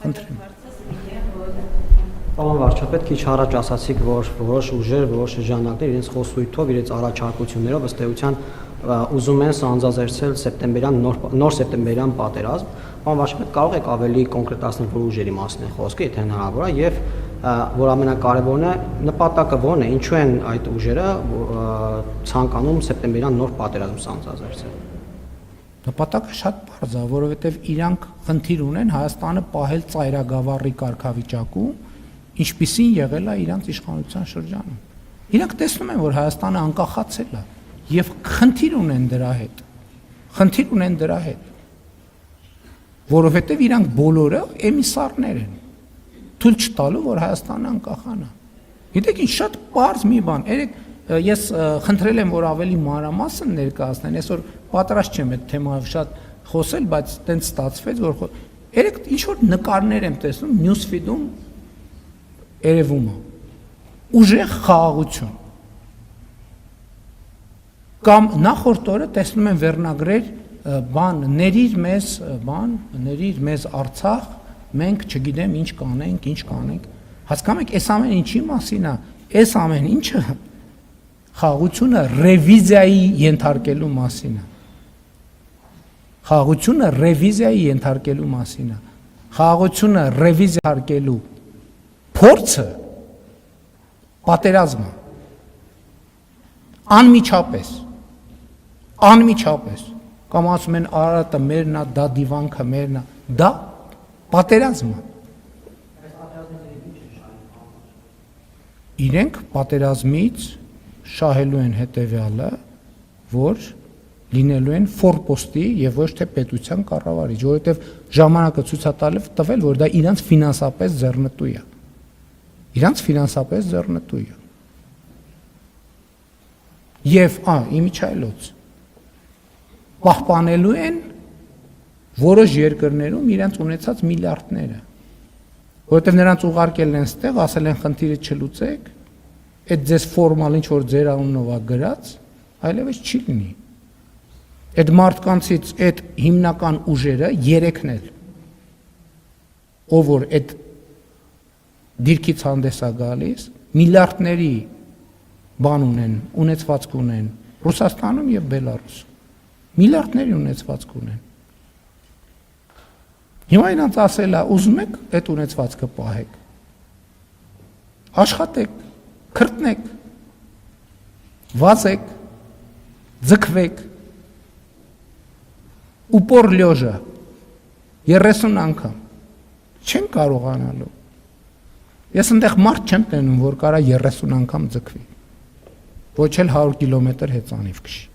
Խնդրեմ։ Պարոն վարչապետ, քիչ առաջ ասացիք, որ որոշ ուժեր, որոշ շրջանակներ իրենց խոսույթով, իրենց առաջարկություններով ըստ էության ուզում են սանձազերծել նոր սեպտեմբերյան պատերազմ։ Պարոն վարչապետ, կարող եք ավելի կոնկրետացնել, որ ուժերի մասին է խոսքը, եթե հնարավոր է, եւ որ ամենակարևորն է, նպատակը ո՞րն է, ինչու են այդ ուժերը ցանկանում սեպտեմբերյան նոր պատերազմ սանձազերծել։ Նպատակը շատ պարզ է, որովհետև իրանք խնդիր ունեն Հայաստանը պահել ծայրագավառի կարգավիճակում, ինչպիսին եղել է իրանց իշխանության շրջանում։ Իրանք տեսնում են, որ Հայաստանը անկախացել է եւ խնդիր ունեն դրա հետ։ Որովհետև իրանք բոլորը էմիսարներ են, թույլ չտալու, որ Հայաստանը անկախանա։ Գիտեք ինչ, շատ պարզ մի բան, ես խնդրել եմ, որ ավելի մանրամասն ներկայացնեն, այսօր պատրաստ չեմ այդ թեմայով շատ խոսել, բայց տենց ստացվեց, որ երեք ինչ որ նկարներ եմ տեսնում նյուսֆիդում երևում է ուժեղ խաղաղություն կամ նախորդ օրը տեսնում եմ վերնագրեր ներիր մեզ Արցախ, մենք չգիտեմ ինչ կանենք, հասկանում եք, այս ամեն ինչի մասին է, այս ամեն ինչը խաղաղությունը ռևիզիայի ենթարկելու մասին է։ Խաղաղությունը ռևիզիա փորձը պատերազմը անմիջապես կամ ասում են Արարատը մերն է, դա դիվանքը մերն է, դա պատերազմը։ Իրենք պատերազմից շահելու են հետևյալը, որ լինելու են ֆորպոստի եւ ոչ թե պետության կառավարիչ, որովհետեւ ժամանակը ցույց է տվել, որ դա իրանց ֆինանսապես ձեռնտու է։ Եվ իմիջայլոց պահպանելու են որոշ երկրներում իրենց ունեցած միլիարդները, որովհետեւ նրանց ուղարկել են ստեղ, ասել են խնդիրը չլուծեք, այդ ձեզ ֆորմալ ինչ որ ձեր անունով է գրած, այլևս չի լինի։ Այդ մարդկանցից այդ հիմնական ուժերը երեքն էլ, ով որ այդ դիրքից հանդես է գալիս, միլիարդների բան ունեցվածք ունեն Ռուսաստանում եւ Բելարուսում։ Միլիարդների ունեցվածք ունեն։ Հիմա իրանց ասել է, ուզում եք այդ ունեցվածքը պահեք։ Աշխատեք, քրտնեք, վազեք, ձգվեք, ուպոր լյոժա 30 անգամ չեն կարողանալու։ Ես այնտեղ մարդ չեմ տենում, որ կարա 30 անգամ ձգվի, ոչ էլ 100 կիլոմետր հեծանիվ քշի։